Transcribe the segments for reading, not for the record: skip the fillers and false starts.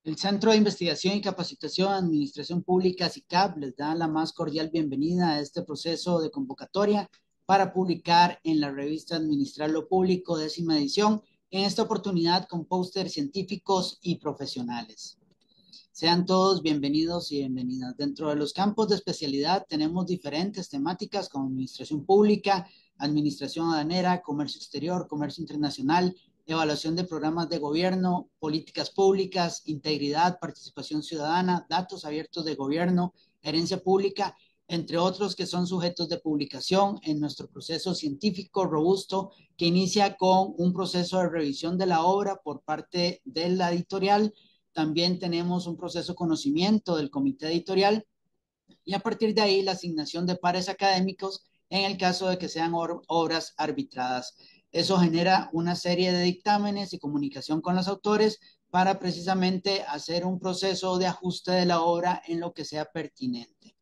El Centro de Investigación y Capacitación Administración Pública, SICAP, les da la más cordial bienvenida a este proceso de convocatoria para publicar en la revista Administrar lo Público, 10ª edición, en esta oportunidad con pósters científicos y profesionales. Sean todos bienvenidos y bienvenidas. Dentro de los campos de especialidad tenemos diferentes temáticas como administración pública, administración aduanera, comercio exterior, comercio internacional, evaluación de programas de gobierno, políticas públicas, integridad, participación ciudadana, datos abiertos de gobierno, herencia pública, entre otros que son sujetos de publicación en nuestro proceso científico robusto que inicia con un proceso de revisión de la obra por parte de la editorial. También tenemos un proceso de conocimiento del comité editorial y a partir de ahí la asignación de pares académicos en el caso de que sean obras arbitradas. Eso genera una serie de dictámenes y comunicación con los autores para precisamente hacer un proceso de ajuste de la obra en lo que sea pertinente.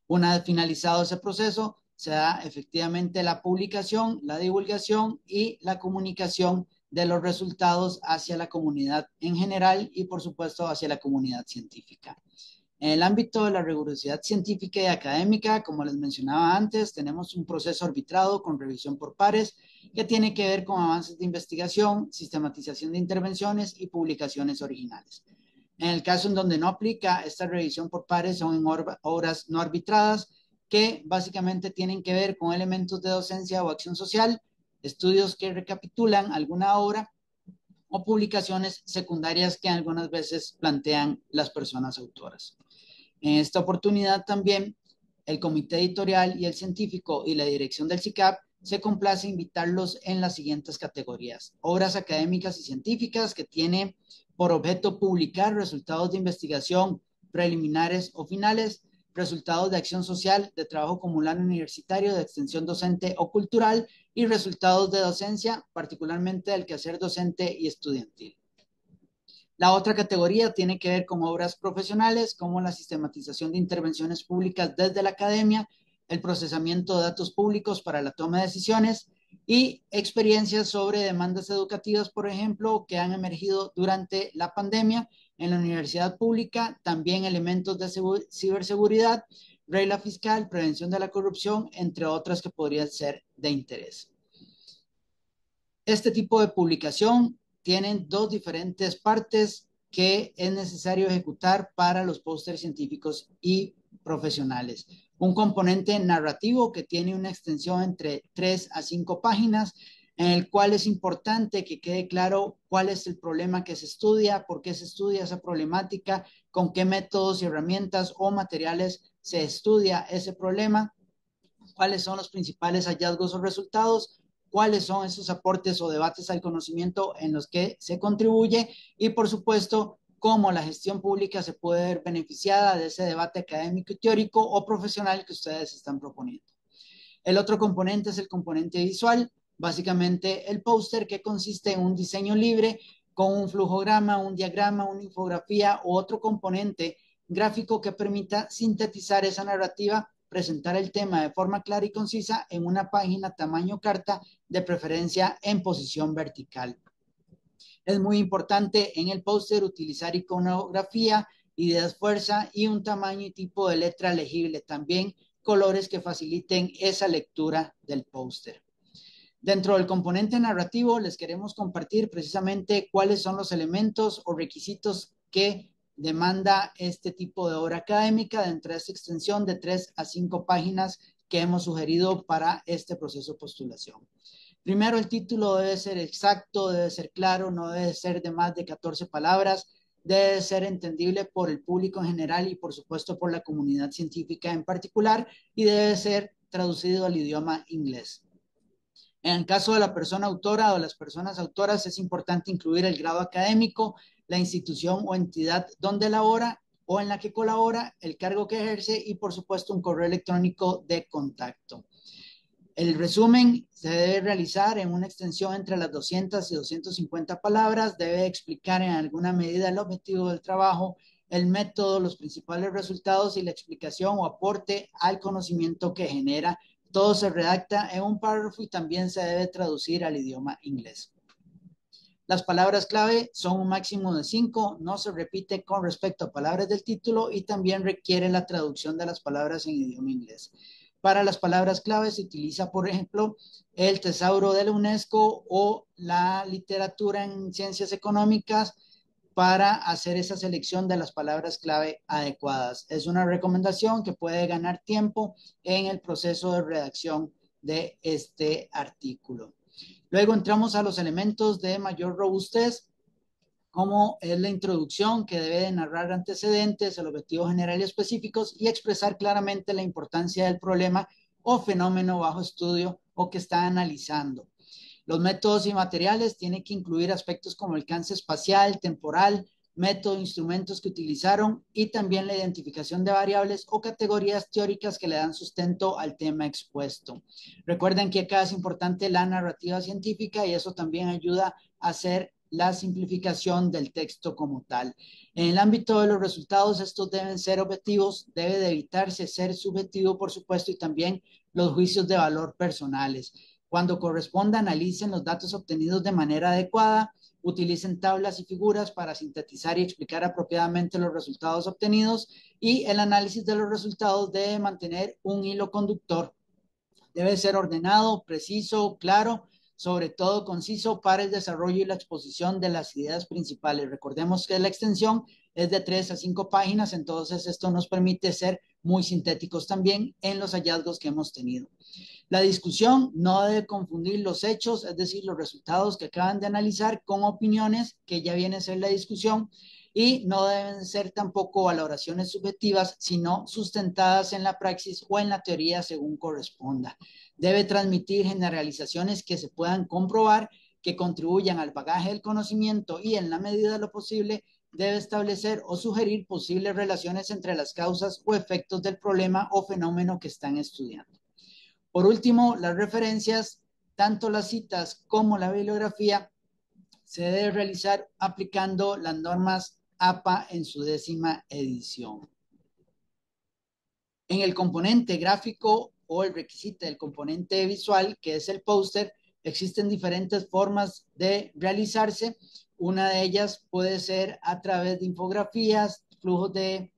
Una vez finalizado ese proceso, se da efectivamente la publicación, la divulgación y la comunicación de los resultados hacia la comunidad en general y por supuesto hacia la comunidad científica. En el ámbito de la rigurosidad científica y académica, como les mencionaba antes, tenemos un proceso arbitrado con revisión por pares que tiene que ver con avances de investigación, sistematización de intervenciones y publicaciones originales. En el caso en donde no aplica esta revisión por pares son en obras no arbitradas que básicamente tienen que ver con elementos de docencia o acción social, estudios que recapitulan alguna obra o publicaciones secundarias que algunas veces plantean las personas autoras. En esta oportunidad también el comité editorial y el científico y la dirección del SICAP se complace invitarlos en las siguientes categorías. Obras académicas y científicas que tienen por objeto publicar resultados de investigación preliminares o finales, resultados de acción social, de trabajo comunal universitario, de extensión docente o cultural y resultados de docencia, particularmente del quehacer docente y estudiantil. La otra categoría tiene que ver con obras profesionales, como la sistematización de intervenciones públicas desde la academia, el procesamiento de datos públicos para la toma de decisiones y experiencias sobre demandas educativas, por ejemplo, que han emergido durante la pandemia en la universidad pública, también elementos de ciberseguridad, regla fiscal, prevención de la corrupción, entre otras que podrían ser de interés. Este tipo de publicación tienen dos diferentes partes que es necesario ejecutar para los pósters científicos y profesionales. Un componente narrativo que tiene una extensión entre 3 a 5 páginas, en el cual es importante que quede claro cuál es el problema que se estudia, por qué se estudia esa problemática, con qué métodos y herramientas o materiales se estudia ese problema, cuáles son los principales hallazgos o resultados, cuáles son esos aportes o debates al conocimiento en los que se contribuye y, por supuesto, cómo la gestión pública se puede ver beneficiada de ese debate académico y teórico o profesional que ustedes están proponiendo. El otro componente es el componente visual, básicamente el póster que consiste en un diseño libre con un flujograma, un diagrama, una infografía u otro componente gráfico que permita sintetizar esa narrativa, presentar el tema de forma clara y concisa en una página tamaño carta, de preferencia en posición vertical. Es muy importante en el póster utilizar iconografía, ideas fuerza y un tamaño y tipo de letra legible. También colores que faciliten esa lectura del póster. Dentro del componente narrativo les queremos compartir precisamente cuáles son los elementos o requisitos que demanda este tipo de obra académica dentro de esta extensión de 3 a 5 páginas que hemos sugerido para este proceso de postulación. Primero, el título debe ser exacto, debe ser claro, no debe ser de más de 14 palabras, debe ser entendible por el público en general y por supuesto por la comunidad científica en particular y debe ser traducido al idioma inglés. En el caso de la persona autora o las personas autoras es importante incluir el grado académico, la institución o entidad donde labora o en la que colabora, el cargo que ejerce y por supuesto un correo electrónico de contacto. El resumen se debe realizar en una extensión entre las 200 y 250 palabras, debe explicar en alguna medida el objetivo del trabajo, el método, los principales resultados y la explicación o aporte al conocimiento que genera. Todo se redacta en un párrafo y también se debe traducir al idioma inglés. Las palabras clave son un máximo de 5, no se repite con respecto a palabras del título y también requiere la traducción de las palabras en idioma inglés. Para las palabras clave se utiliza, por ejemplo, el tesauro de la UNESCO o la literatura en ciencias económicas para hacer esa selección de las palabras clave adecuadas. Es una recomendación que puede ganar tiempo en el proceso de redacción de este artículo. Luego entramos a los elementos de mayor robustez, como es la introducción, que debe de narrar antecedentes, el objetivo general y específicos y expresar claramente la importancia del problema o fenómeno bajo estudio o que está analizando. Los métodos y materiales tienen que incluir aspectos como alcance espacial, temporal, método, instrumentos que utilizaron y también la identificación de variables o categorías teóricas que le dan sustento al tema expuesto. Recuerden que acá es importante la narrativa científica y eso también ayuda a hacer la simplificación del texto como tal. En el ámbito de los resultados, estos deben ser objetivos, debe de evitarse ser subjetivo, por supuesto, y también los juicios de valor personales. Cuando corresponda, analicen los datos obtenidos de manera adecuada, utilicen tablas y figuras para sintetizar y explicar apropiadamente los resultados obtenidos y el análisis de los resultados debe mantener un hilo conductor. Debe ser ordenado, preciso, claro, sobre todo conciso para el desarrollo y la exposición de las ideas principales. Recordemos que la extensión es de 3 a 5 páginas, entonces esto nos permite ser muy sintéticos también en los hallazgos que hemos tenido. La discusión no debe confundir los hechos, es decir, los resultados que acaban de analizar con opiniones, que ya viene a ser la discusión, y no deben ser tampoco valoraciones subjetivas, sino sustentadas en la praxis o en la teoría según corresponda. Debe transmitir generalizaciones que se puedan comprobar, que contribuyan al bagaje del conocimiento y en la medida de lo posible debe establecer o sugerir posibles relaciones entre las causas o efectos del problema o fenómeno que están estudiando. Por último, las referencias, tanto las citas como la bibliografía, se debe realizar aplicando las normas APA en su 10ª edición. En el componente gráfico o el requisito del componente visual, que es el póster, existen diferentes formas de realizarse. Una de ellas puede ser a través de infografías, flujos de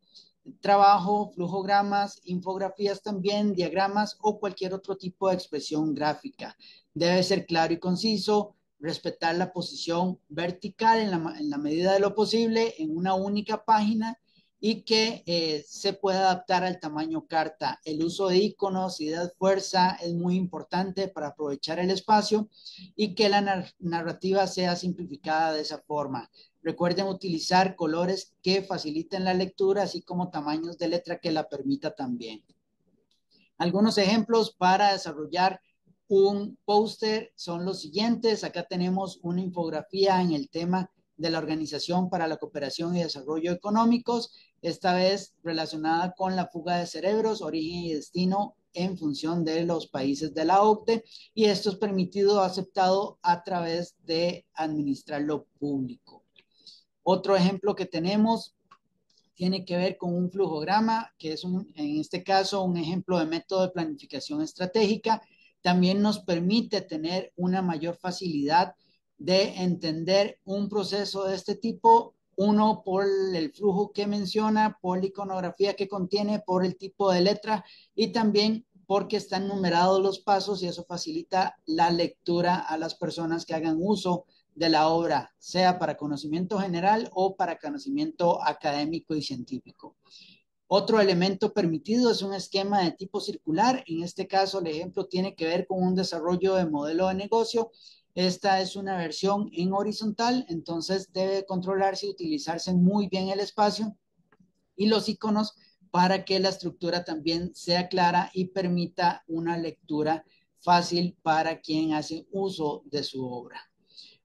trabajo, flujogramas, infografías también, diagramas o cualquier otro tipo de expresión gráfica. Debe ser claro y conciso, respetar la posición vertical en la medida de lo posible en una única página y que se pueda adaptar al tamaño carta. El uso de iconos y de fuerza es muy importante para aprovechar el espacio y que la narrativa sea simplificada de esa forma. Recuerden utilizar colores que faciliten la lectura, así como tamaños de letra que la permita también. Algunos ejemplos para desarrollar un póster son los siguientes. Acá tenemos una infografía en el tema de la Organización para la Cooperación y Desarrollo Económicos, esta vez relacionada con la fuga de cerebros, origen y destino en función de los países de la OCDE, y esto es permitido o aceptado a través de administrar lo público. Otro ejemplo que tenemos tiene que ver con un flujograma, que es en este caso un ejemplo de método de planificación estratégica. También nos permite tener una mayor facilidad de entender un proceso de este tipo, uno por el flujo que menciona, por la iconografía que contiene, por el tipo de letra y también porque están numerados los pasos y eso facilita la lectura a las personas que hagan uso de la obra, sea para conocimiento general o para conocimiento académico y científico. Otro elemento permitido es un esquema de tipo circular. En este caso, el ejemplo tiene que ver con un desarrollo de modelo de negocio. Esta es una versión en horizontal, entonces debe controlarse y utilizarse muy bien el espacio y los iconos para que la estructura también sea clara y permita una lectura fácil para quien hace uso de su obra.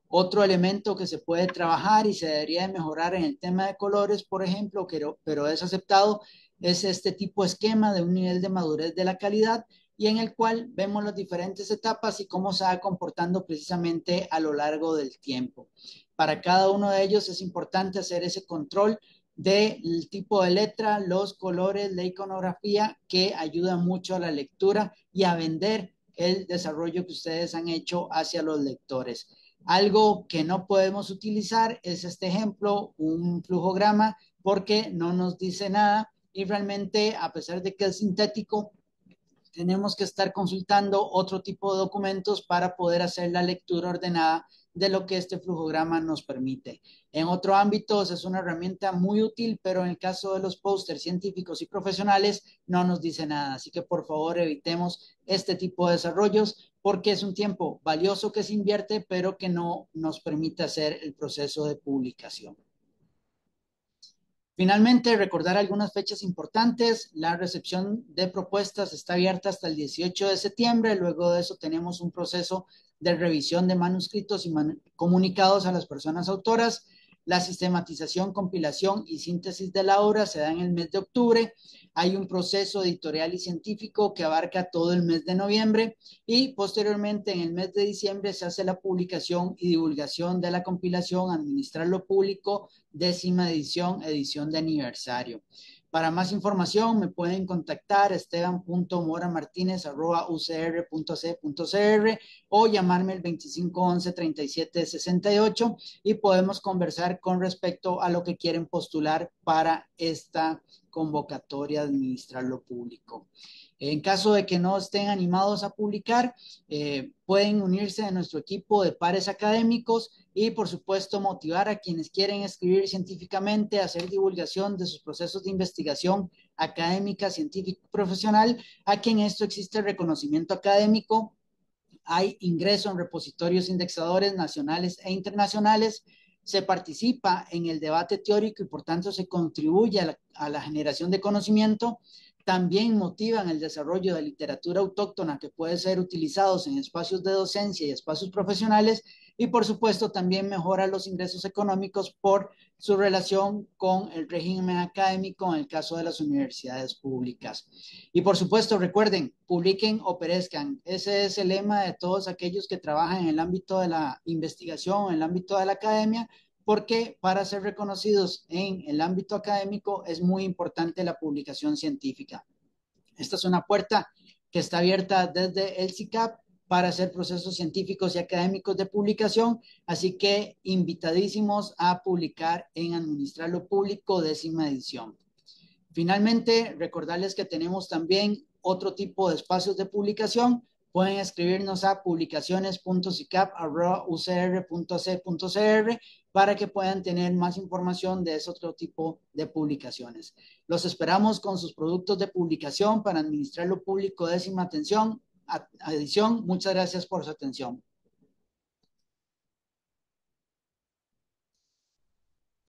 Otro elemento que se puede trabajar y se debería de mejorar en el tema de colores, por ejemplo, pero es aceptado, es este tipo de esquema de un nivel de madurez de la calidad y en el cual vemos las diferentes etapas y cómo se va comportando precisamente a lo largo del tiempo. Para cada uno de ellos es importante hacer ese control del tipo de letra, los colores, la iconografía, que ayuda mucho a la lectura y a vender el desarrollo que ustedes han hecho hacia los lectores. Algo que no podemos utilizar es este ejemplo, un flujograma, porque no nos dice nada y realmente, a pesar de que es sintético, tenemos que estar consultando otro tipo de documentos para poder hacer la lectura ordenada de lo que este flujograma nos permite. En otros ámbitos es una herramienta muy útil, pero en el caso de los pósters científicos y profesionales no nos dice nada. Así que por favor evitemos este tipo de desarrollos porque es un tiempo valioso que se invierte, pero que no nos permite hacer el proceso de publicación. Finalmente, recordar algunas fechas importantes. La recepción de propuestas está abierta hasta el 18 de septiembre. Luego de eso tenemos un proceso de revisión de manuscritos y comunicados a las personas autoras. La sistematización, compilación y síntesis de la obra se da en el mes de octubre. Hay un proceso editorial y científico que abarca todo el mes de noviembre y posteriormente en el mes de diciembre se hace la publicación y divulgación de la compilación, administrarlo público, 10ª edición, edición de aniversario. Para más información me pueden contactar esteban.moramartinez@ucr.c.cr o llamarme el 2511-3768 y podemos conversar con respecto a lo que quieren postular para esta convocatoria de administrar lo público. En caso de que no estén animados a publicar, pueden unirse a nuestro equipo de pares académicos y, por supuesto, motivar a quienes quieren escribir científicamente, hacer divulgación de sus procesos de investigación académica, científica y profesional, a quien esto existe reconocimiento académico. Hay ingreso en repositorios indexadores nacionales e internacionales, se participa en el debate teórico y por tanto se contribuye a la generación de conocimiento. También motivan el desarrollo de literatura autóctona que puede ser utilizados en espacios de docencia y espacios profesionales y por supuesto también mejora los ingresos económicos por su relación con el régimen académico en el caso de las universidades públicas. Y por supuesto, recuerden, publiquen o perezcan. Ese es el lema de todos aquellos que trabajan en el ámbito de la investigación, en el ámbito de la academia, porque para ser reconocidos en el ámbito académico es muy importante la publicación científica. Esta es una puerta que está abierta desde el CICAP para hacer procesos científicos y académicos de publicación, así que invitadísimos a publicar en Administrar lo Público, 10ª edición. Finalmente, recordarles que tenemos también otro tipo de espacios de publicación. Pueden escribirnos a publicaciones.cicap@ucr.c.cr para que puedan tener más información de ese otro tipo de publicaciones. Los esperamos con sus productos de publicación para administrar lo público, 10ª edición. Muchas gracias por su atención.